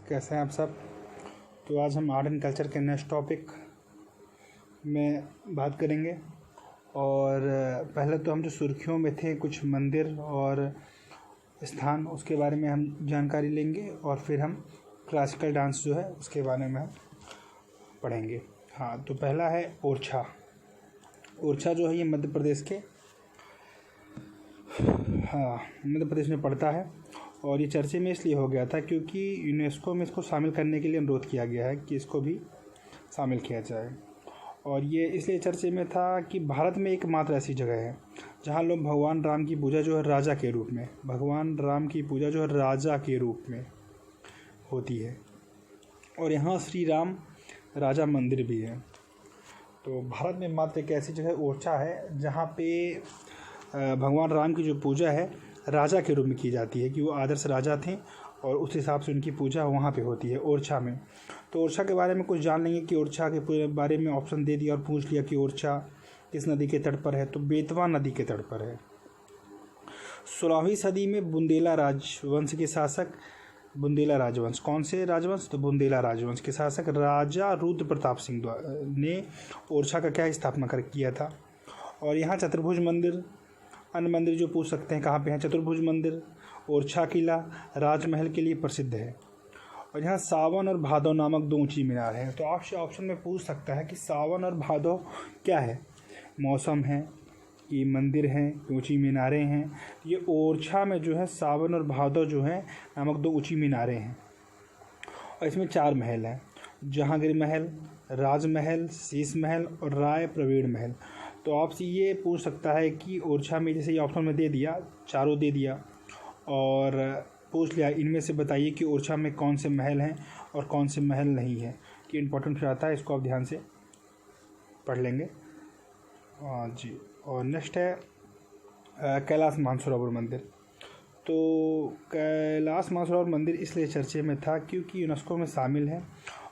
कैसे हैं आप सब। तो आज हम आर्ट एंड कल्चर के नेक्स्ट टॉपिक में बात करेंगे। और पहले तो हम जो सुर्खियों में थे कुछ मंदिर और स्थान, उसके बारे में हम जानकारी लेंगे और फिर हम क्लासिकल डांस जो है उसके बारे में हम पढ़ेंगे। हाँ, तो पहला है ओरछा। ओरछा जो है ये मध्य प्रदेश में पड़ता है और ये चर्चे में इसलिए हो गया था क्योंकि यूनेस्को में इसको शामिल करने के लिए अनुरोध किया गया है कि इसको भी शामिल किया जाए। और ये इसलिए चर्चे में था कि भारत में एकमात्र ऐसी जगह है जहाँ लोग भगवान राम की पूजा जो है राजा के रूप में होती है और यहाँ श्री राम राजा मंदिर भी है। तो भारत में मात्र एक ऐसी जगह ओरछा है जहाँ पे भगवान राम की जो पूजा है राजा के रूप में की जाती है, कि वो आदर्श राजा थे और उस हिसाब से उनकी पूजा वहाँ पे होती है ओरछा में। तो ओरछा के बारे में कुछ जान लेंगे कि ओरछा के बारे में ऑप्शन दे दिया और पूछ लिया कि ओरछा किस नदी के तट पर है, तो बेतवा नदी के तट पर है। 16वीं सदी में बुंदेला राजवंश के शासक, बुंदेला राजवंश कौन से राजवंश, तो बुंदेला राजवंश के शासक राजा रुद्र प्रताप सिंह ने ओरछा का क्या स्थापना किया था। और यहाँ चतुर्भुज मंदिर, अन्य मंदिर जो पूछ सकते हैं कहाँ पे हैं, चतुर्भुज मंदिर, ओरछा किला राजमहल के लिए प्रसिद्ध है। और यहाँ सावन और भादव नामक दो ऊंची मीनार हैं। तो आपसे ऑप्शन में पूछ सकता है कि सावन और भादव क्या है, मौसम है कि मंदिर हैं कि ऊंची मीनारें हैं। ये ओरछा में जो है सावन और भादव जो है नामक दो ऊंची मीनारें हैं और इसमें 4 महल हैं, जहांगीर महल, राजमहल, शीश महल और राय प्रवीण महल। तो आपसे ये पूछ सकता है कि ओरछा में, जैसे ये ऑप्शन में दे दिया, चारों दे दिया और पूछ लिया इनमें से बताइए कि ओरछा में कौन से महल हैं और कौन से महल नहीं हैं, कि इम्पोर्टेंट फिर आता है, इसको आप ध्यान से पढ़ लेंगे। जी, और नेक्स्ट है कैलाश मानसरोवर मंदिर। तो कैलाश मानसरोवर मंदिर इसलिए चर्चे में था क्योंकि यूनेस्को में शामिल है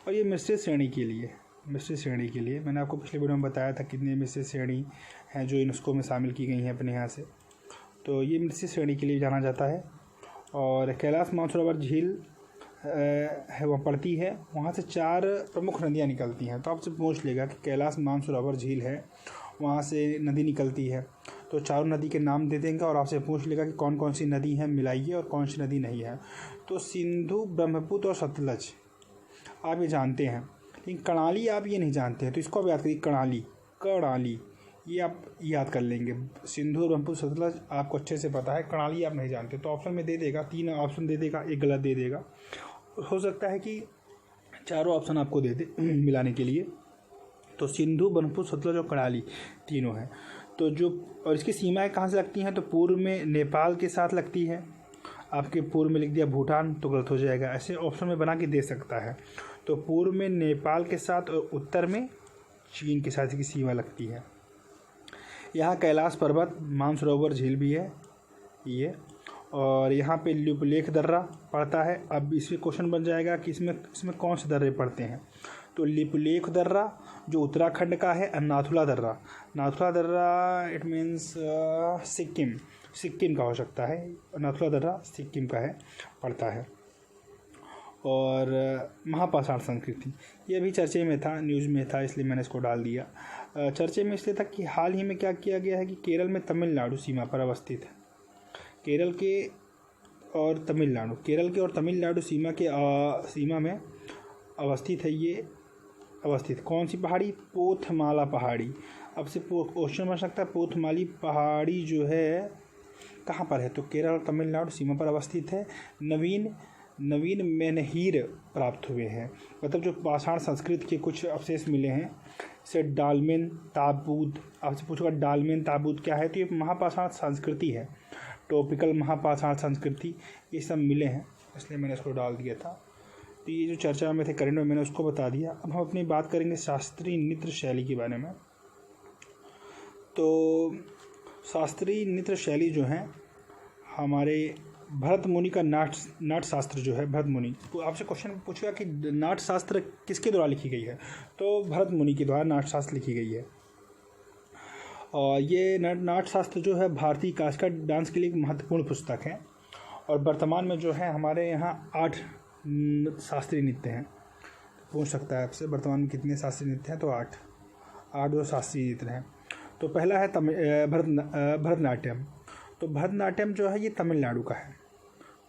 और ये मिश्रित श्रेणी के लिए मैंने आपको पिछले वीडियो में बताया था कितनी मिश्रित श्रेणी हैं जो यूनेस्को में शामिल की गई हैं अपने यहाँ से। तो ये मिश्रित श्रेणी के लिए जाना जाता है। और कैलाश मानसरोवर झील है वह पड़ती है, वहाँ से 4 प्रमुख नदियाँ निकलती हैं। तो आपसे पूछ लेगा कि कैलाश मानसरोवर झील है, वहाँ से नदी निकलती है, तो चारों नदी के नाम दे देंगे और आपसे पूछ लेगा कि कौन कौन सी नदी है मिलाइए और कौन सी नदी नहीं है। तो सिंधु, ब्रह्मपुत्र और सतलज आप ये जानते हैं, लेकिन कर्णाली आप ये नहीं जानते हैं, तो इसको आप याद करिए, कर्णाली ये आप याद कर लेंगे। सिंधु, ब्रह्मपुत्र, सतलज आपको अच्छे से पता है, कर्णाली आप नहीं जानते। तो ऑप्शन में दे देगा, 3 ऑप्शन दे देगा, एक गलत दे देगा। हो सकता है कि चारों ऑप्शन आपको दे दे मिलाने के लिए। तो सिंधु, ब्रह्मपुत्र, सतलज और कर्णाली तीनों हैं। तो जो, और इसकी सीमाएं कहाँ से लगती हैं, तो पूर्व में नेपाल के साथ लगती है। आपके पूर्व में लिख दिया भूटान तो गलत हो जाएगा, ऐसे ऑप्शन में बना के दे सकता है। तो पूर्व में नेपाल के साथ और उत्तर में चीन के साथ इसकी सीमा लगती है। यहाँ कैलाश पर्वत, मानसरोवर झील भी है ये, और यहाँ पे लिपुलेख दर्रा पड़ता है। अब इसमें क्वेश्चन बन जाएगा कि इसमें कौन से दर्रे पड़ते हैं। तो लिपुलेख दर्रा जो उत्तराखंड का है, और नाथुला दर्रा इट मीन्स सिक्किम का हो सकता है। नाथुला दर्रा सिक्किम का है, पड़ता है। और महापाषाण संस्कृति ये भी चर्चे में था, न्यूज़ में था, इसलिए मैंने इसको डाल दिया। चर्चे में इसलिए था कि हाल ही में क्या किया गया है कि केरल में तमिलनाडु सीमा पर अवस्थित है। केरल के और तमिलनाडु सीमा में अवस्थित है ये। कौन सी पहाड़ी, पोथमाला पहाड़ी। अब से क्वेश्चन बन सकता है पोथमाली पहाड़ी जो है कहाँ पर है, तो केरल और तमिलनाडु सीमा पर अवस्थित है। नवीन मेनहीर प्राप्त हुए हैं, मतलब जो पाषाण संस्कृति के कुछ अवशेष मिले हैं, जैसे डालमेन ताबूत। आपसे पूछूंगा डालमेन ताबूत क्या है, तो ये महापाषाण संस्कृति है, टॉपिकल महापाषाण संस्कृति, ये सब मिले हैं, इसलिए मैंने इसको डाल दिया था। तो ये जो चर्चा में थे करंट में, मैंने उसको बता दिया। अब हम अपनी बात करेंगे शास्त्रीय नृत्य शैली के बारे में। तो शास्त्रीय नृत्य शैली जो है हमारे भरत मुनि का नाट्य शास्त्र जो है, भरत मुनि, तो आपसे क्वेश्चन पूछेगा कि नाट्य शास्त्र किसके द्वारा लिखी गई है, तो भरत मुनि के द्वारा नाट्य शास्त्र लिखी गई है। और ये नाट्य शास्त्र जो है भारतीय क्लासिकल डांस के लिए एक महत्वपूर्ण पुस्तक है और वर्तमान में जो है हमारे यहाँ 8 शास्त्रीय नृत्य हैं। पूछ सकता है आपसे वर्तमान में कितने शास्त्रीय नृत्य हैं, तो 8 जो शास्त्रीय नृत्य हैं। तो पहला है भरतनाट्यम। तो भरतनाट्यम जो है ये तमिलनाडु का है।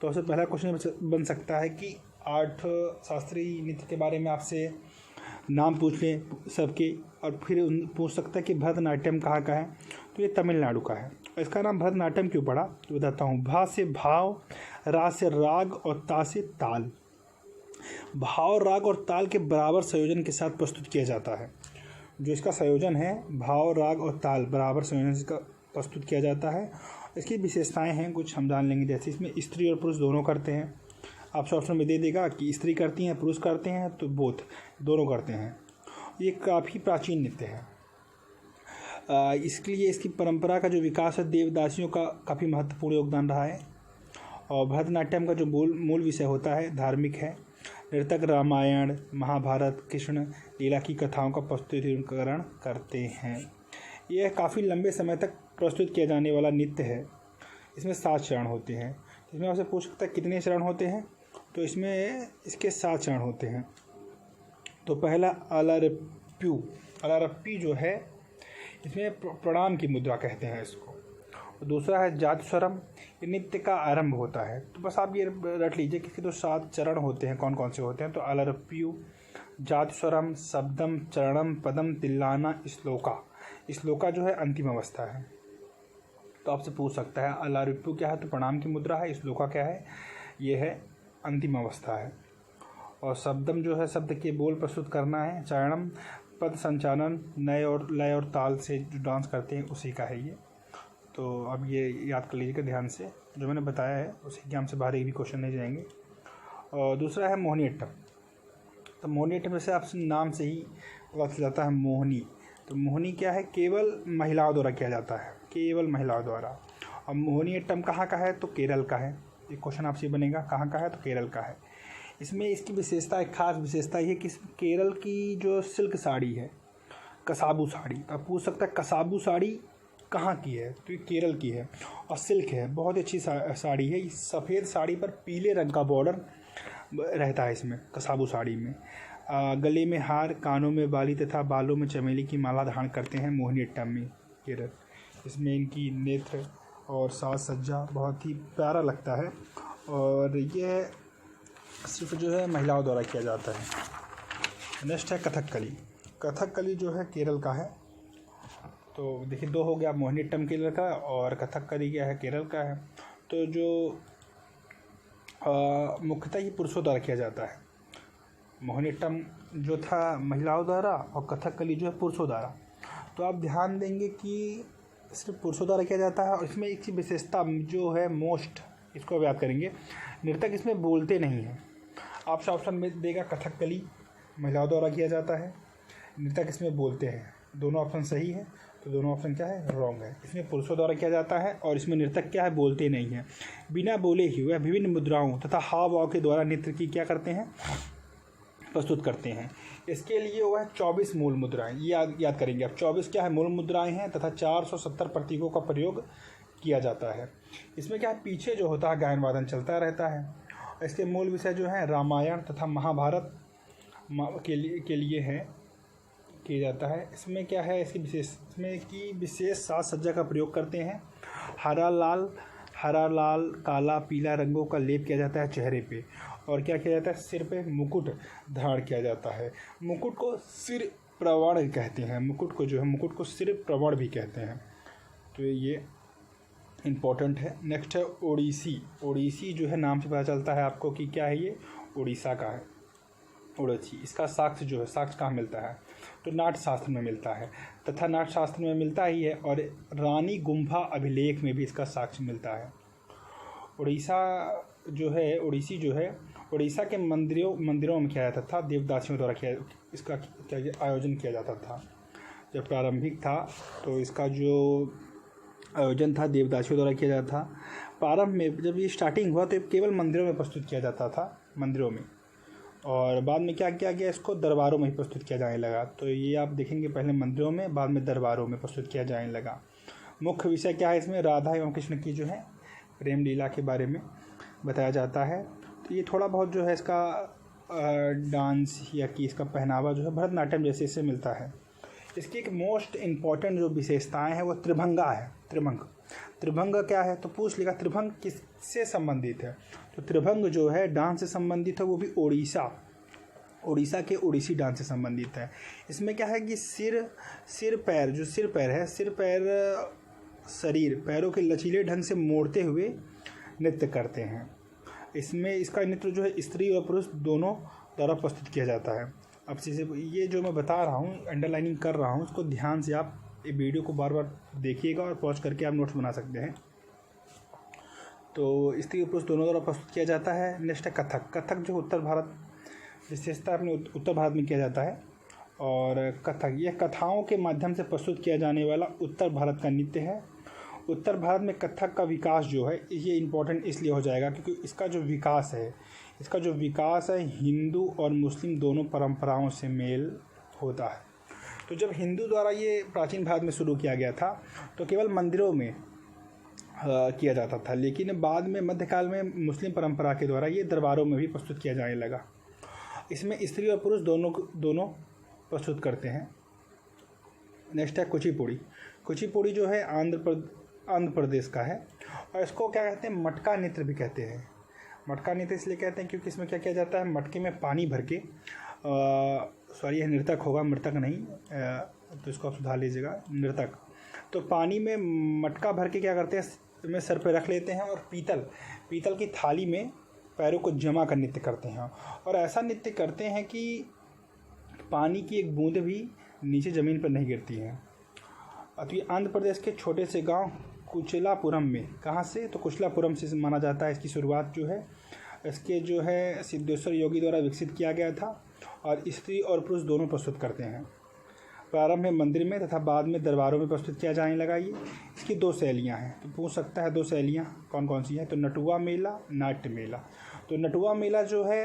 तो उससे पहला क्वेश्चन बन सकता है कि 8 शास्त्रीय नृत्य के बारे में आपसे नाम पूछ लें सबके, और फिर पूछ सकता है कि भरतनाट्यम कहाँ का है, तो ये तमिलनाडु का है। इसका नाम भरतनाट्यम क्यों पड़ा तो बताता हूँ। भा से भाव, रा से राग और ता से ताल। भाव, राग और ताल के बराबर संयोजन के साथ प्रस्तुत किया जाता है। जो इसका संयोजन है, भाव, राग और ताल बराबर संयोजन से प्रस्तुत किया जाता है। इसकी विशेषताएं हैं कुछ हम जान लेंगे, जैसे इसमें स्त्री और पुरुष दोनों करते हैं। आपसे ऑप्शन में दे देगा कि स्त्री करती हैं, पुरुष करते हैं, तो बोथ दोनों करते हैं। ये काफ़ी प्राचीन नृत्य है। इसके लिए इसकी परंपरा का जो विकास है देवदासियों का काफ़ी महत्वपूर्ण योगदान रहा है। और भरतनाट्यम का जो मूल विषय होता है धार्मिक है। नर्तक रामायण, महाभारत, कृष्ण लीला की कथाओं का प्रस्तुतिकरण करते हैं। यह काफ़ी लंबे समय तक प्रस्तुत किया जाने वाला नृत्य है। इसमें 7 चरण होते हैं। इसमें आपसे पूछ सकता है कितने चरण होते हैं, तो इसमें इसके 7 चरण होते हैं। तो पहला अलारप्यू। अलारप्पी जो है इसमें प्रणाम की मुद्रा कहते हैं इसको। दूसरा है जातस्वरम। ये नृत्य का आरंभ होता है। तो बस आप ये रट लीजिए कि इसके तो 7 चरण होते हैं, कौन कौन से होते हैं। तो अलारप्यू, जातस्वरम, शब्दम, चरणम, पदम, तिल्लाना, श्लोका। श्लोका जो है अंतिम अवस्था है। तो आपसे पूछ सकता है अलारप्यू क्या है, तो प्रणाम की मुद्रा है। श्लोका क्या है, ये है अंतिम अवस्था है। और शब्दम जो है शब्द के बोल प्रस्तुत करना है। चरणम पद संचालन, नए और लय और ताल से जो डांस करते हैं उसी का है ये। तो अब ये याद कर लीजिएगा ध्यान से, जो मैंने बताया है उसी एग्जाम से बाहर एक भी क्वेश्चन नहीं जाएंगे। और दूसरा है मोहिनीअट्टम। तो मोहिनीअट्टम जैसे आप नाम से ही पता चल जाता है मोहिनी। तो मोहिनी क्या है, केवल महिलाओं द्वारा किया जाता है, केवल महिलाओं द्वारा। और मोहिनीअट्टम कहाँ का है, तो केरल का है। एक क्वेश्चन आपसे बनेगा कहाँ का है, तो केरल का है। इसमें इसकी विशेषता, एक खास विशेषता ये कि केरल की जो सिल्क साड़ी है, कसाबू साड़ी। तो आप पूछ सकता है कसाबू साड़ी कहाँ की है, तो ये केरल की है और सिल्क है, बहुत अच्छी साड़ी है। इस सफ़ेद साड़ी पर पीले रंग का बॉर्डर रहता है इसमें, कसाबू साड़ी में। गले में हार, कानों में बाली तथा बालों में चमेली की माला धारण करते हैं मोहिनीअट्टम में केरल। इसमें इनकी नेत्र और साज सज्जा बहुत ही प्यारा लगता है। और यह सिर्फ जो है महिलाओं द्वारा किया जाता है। नेक्स्ट है कथकली। कथकली जो है केरल का है। तो देखिए 2 हो गया, मोहिनीअट्टम केरल का और कथकली क्या है, केरल का है। तो जो मुख्यतः ही पुरुषों द्वारा किया जाता है। मोहिनीअट्टम जो था महिलाओं द्वारा और कथकली जो है पुरुषों द्वारा। तो आप ध्यान देंगे कि सिर्फ पुरुषों द्वारा किया जाता है। और इसमें एक चीज़ विशेषता जो है मोस्ट, इसको अब याद करेंगे, नर्तक इसमें बोलते नहीं हैं। आपसे ऑप्शन में देगा कथकली महिलाओं द्वारा किया जाता है, नर्तक इसमें बोलते हैं। दोनों ऑप्शन सही है, तो दोनों ऑप्शन क्या है, रॉन्ग है। इसमें पुरुषों द्वारा किया जाता है और इसमें नर्तक क्या है, बोलते नहीं हैं। बिना बोले ही वह विभिन्न मुद्राओं तथा हाव भाव के द्वारा नृत्य की क्या करते हैं, प्रस्तुत करते हैं। इसके लिए वह 24 मूल मुद्राएं, ये याद करेंगे आप। 24 क्या है, मूल मुद्राएं हैं तथा 470 प्रतीकों का प्रयोग किया जाता है। इसमें क्या है, पीछे जो होता है गायन वादन चलता रहता है। इसके मूल विषय जो है रामायण तथा महाभारत के लिए है किया जाता है। इसमें क्या है, इसमें की विशेष साज सज्जा का प्रयोग करते हैं। हरा लाल काला पीला रंगों का लेप किया जाता है चेहरे पे। और क्या किया जाता है, सिर पे मुकुट धारण किया जाता है। मुकुट को सिर प्रवण कहते हैं। मुकुट को सिर प्रवण भी कहते हैं। तो ये इम्पोर्टेंट है। नेक्स्ट है ओडिसी। ओडिसी जो है नाम से पता चलता है आपको कि क्या है, ये उड़ीसा का है ओडिसी। इसका साक्ष्य जो है, साक्ष्य कहाँ मिलता है, तो नाट्य शास्त्र में मिलता है तथा नाट्य शास्त्र में मिलता ही है। और रानी गुम्फा अभिलेख में भी इसका साक्ष्य मिलता है। ओडिसी जो है उड़ीसा के मंदिरों में किया जाता था, देवदासियों द्वारा इसका आयोजन किया जाता था। जब प्रारंभिक था तो इसका जो आयोजन था देवदासियों द्वारा किया जाता था। प्रारंभ में जब ये स्टार्टिंग हुआ तो केवल मंदिरों में प्रस्तुत किया जाता था, मंदिरों में। और बाद में क्या किया गया, इसको दरबारों में ही प्रस्तुत किया जाने लगा। तो ये आप देखेंगे पहले मंदिरों में, बाद में दरबारों में प्रस्तुत किया जाने लगा। मुख्य विषय क्या है इसमें, राधा एवं कृष्ण की जो है प्रेम लीला के बारे में बताया जाता है। तो ये थोड़ा बहुत जो है इसका डांस या कि इसका पहनावा जो है भरतनाट्यम जैसे इससे मिलता है। इसकी एक मोस्ट इम्पॉर्टेंट जो विशेषताएं हैं वो त्रिभंगा है। त्रिभंग क्या है, तो पूछ लिखा त्रिभंग किससे संबंधित है। तो त्रिभंग जो है डांस से संबंधित है, वो भी उड़ीसा के ओडिसी डांस से संबंधित है। इसमें क्या है कि सिर पैर शरीर पैरों के लचीले ढंग से मोड़ते हुए नृत्य करते हैं। इसमें इसका नृत्य जो है स्त्री और पुरुष दोनों द्वारा प्रस्तुत किया जाता है। अब जैसे ये जो मैं बता रहा हूँ, अंडरलाइनिंग कर रहा हूँ, उसको ध्यान से आप ये वीडियो को बार बार देखिएगा और पॉज करके आप नोट्स बना सकते हैं। तो स्त्री और पुरुष दोनों द्वारा प्रस्तुत किया जाता है। नेक्स्ट है कथक जो उत्तर भारत विशेषता अपने उत्तर भारत में किया जाता है। और कथक यह कथाओं के माध्यम से प्रस्तुत किया जाने वाला उत्तर भारत का नृत्य है। उत्तर भारत में कथक का विकास जो है ये इम्पोर्टेंट इसलिए हो जाएगा क्योंकि इसका जो विकास है हिंदू और मुस्लिम दोनों परंपराओं से मेल होता है। तो जब हिंदू द्वारा ये प्राचीन भारत में शुरू किया गया था तो केवल मंदिरों में किया जाता था, लेकिन बाद में मध्यकाल में मुस्लिम परंपरा के द्वारा ये दरबारों में भी प्रस्तुत किया जाने लगा। इसमें स्त्री और पुरुष दोनों प्रस्तुत करते हैं। नेक्स्ट है कुचिपुड़ी जो है आंध्र प्रदेश का है और इसको क्या कहते हैं, मटका नृत्य भी कहते हैं। मटका नृत्य इसलिए कहते हैं क्योंकि इसमें क्या किया जाता है, मटके में पानी भर के यह नर्तक होगा, मृतक नहीं, तो इसको आप सुधार लीजिएगा, नर्तक। तो पानी में मटका भर के क्या करते हैं, इसमें सर पे रख लेते हैं और पीतल की थाली में पैरों को जमा कर नृत्य करते हैं। और ऐसा नृत्य करते हैं कि पानी की एक बूंद भी नीचे ज़मीन पर नहीं गिरती है। तो ये आंध्र प्रदेश के छोटे से गांव कुचलापुरम में, कहाँ से, तो कुचलापुरम से माना जाता है। इसकी शुरुआत जो है इसके जो है सिद्धेश्वर योगी द्वारा विकसित किया गया था और स्त्री और पुरुष दोनों प्रस्तुत करते हैं। प्रारंभ में मंदिर में तथा बाद में दरबारों में प्रस्तुत किया जाने लगा। ये इसकी 2 शैलियाँ हैं, तो पूछ सकता है 2 शैलियाँ कौन कौन सी हैं, तो नटुआ मेला, नाट्य मेला। तो नटुआ मेला जो है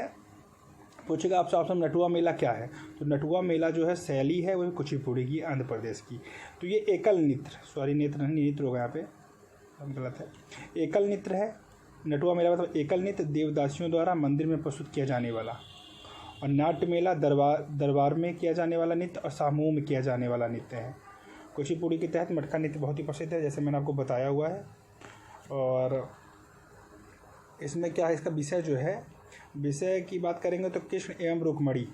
पूछेगा आपसे ऑप्शन, नटुआ मेला क्या है, तो नटुआ मेला जो है शैली है वही कुचिपुड़ी की, आंध्र प्रदेश की। तो ये एकल नृत्य होगा, यहाँ पे गलत है, एकल नृत्य है। नटुआ मेला मतलब एकल नृत्य, देवदासियों द्वारा मंदिर में प्रस्तुत किया जाने वाला। और नाट्य मेला दरबार में किया जाने वाला नृत्य और समूह में किया जाने वाला नृत्य है। कुचिपुड़ी के तहत मटका नृत्य बहुत ही प्रसिद्ध है, जैसे मैंने आपको बताया हुआ है। और इसमें क्या है, इसका विषय की बात करेंगे तो कृष्ण एवं रुक्मणी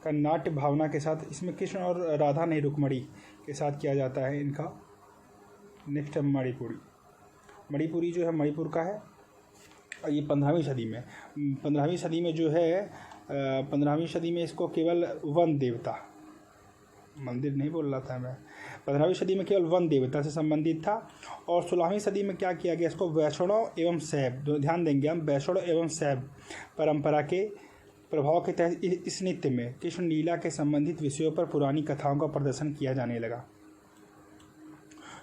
का नाट्य भावना के साथ, इसमें कृष्ण और राधा नहीं रुक्मणी के साथ किया जाता है इनका। नेक्स्ट है मणिपुरी जो है मणिपुर का है और ये 15वीं सदी में जो है 15वीं सदी में इसको केवल वन देवता, मंदिर नहीं बोल रहा था मैं, 15वीं सदी में केवल वन देवता से संबंधित था। और 16वीं सदी में क्या किया गया, इसको वैष्णव एवं शैव, ध्यान देंगे हम, वैष्णव एवं शैव परंपरा के प्रभाव के तहत इस नृत्य में कृष्ण लीला के संबंधित विषयों पर पुरानी कथाओं का प्रदर्शन किया जाने लगा।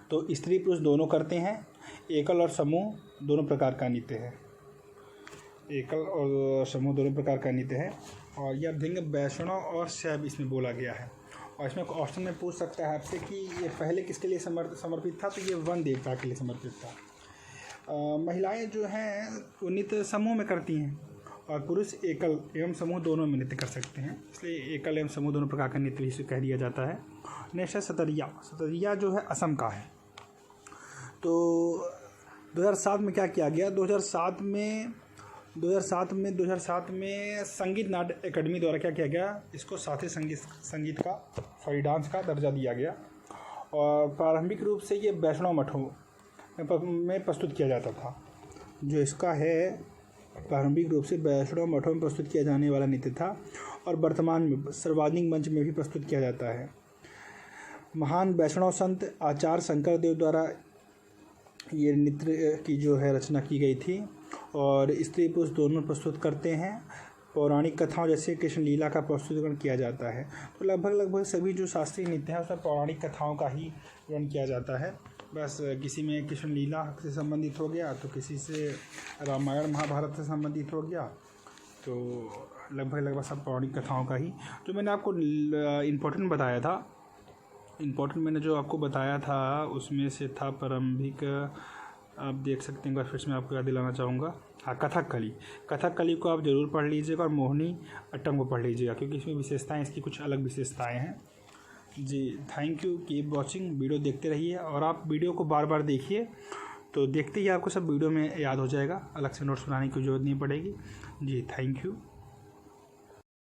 तो स्त्री पुरुष दोनों करते हैं। एकल और समूह दोनों प्रकार का नृत्य है, एकल और समूह दोनों प्रकार का नृत्य है। और यह देंगे वैष्णव और शैव इसमें बोला गया है। और इसमें ऑप्शन में पूछ सकता है आपसे कि ये पहले किसके लिए समर्पित था, तो ये वन देवता के लिए समर्पित था। महिलाएं जो हैं वो नृत्य समूह में करती हैं और पुरुष एकल एवं समूह दोनों में नृत्य कर सकते हैं, इसलिए एकल एवं समूह दोनों प्रकार का नृत्य इसे कह दिया जाता है। नेक्स्ट है सतरिया जो है असम का है। तो 2007 में क्या किया गया, 2007 में संगीत नाट्य एकेडमी द्वारा क्या किया गया, इसको शास्त्रीय संगीत का डांस का दर्जा दिया गया। और प्रारंभिक रूप से ये वैष्णव मठों में प्रस्तुत किया जाता था। जो इसका है प्रारंभिक रूप से वैष्णव मठों में प्रस्तुत किया जाने वाला नृत्य था और वर्तमान में सार्वजनिक मंच में भी प्रस्तुत किया जाता है। महान वैष्णव संत आचार्य शंकर देव द्वारा ये नृत्य की जो है रचना की गई थी और स्त्री पुरुष दोनों प्रस्तुत करते हैं। पौराणिक कथाओं जैसे कृष्ण लीला का प्रस्तुतिकरण किया जाता है। तो लगभग सभी जो शास्त्रीय नृत्य हैं उसमें पौराणिक कथाओं का ही वर्णन किया जाता है। बस किसी में कृष्ण लीला से संबंधित हो गया तो किसी से रामायण महाभारत से संबंधित हो गया, तो लगभग सब पौराणिक कथाओं का ही। जो मैंने आपको इम्पोर्टेंट बताया था उसमें से था प्रारंभिक आप देख सकते हैं। फिर से मैं आपको याद दिलाना चाहूँगा, हाँ कथकली को आप ज़रूर पढ़ लीजिएगा और मोहिनी अट्टम को पढ़ लीजिएगा, क्योंकि इसमें विशेषताएँ, इसकी कुछ अलग विशेषताएँ हैं जी। Thank you, keep watching, video देखते रहिए और आप वीडियो को बार बार देखिए, तो देखते ही आपको सब वीडियो में याद हो जाएगा, अलग से नोट्स बनाने की ज़रूरत नहीं पड़ेगी जी। Thank you.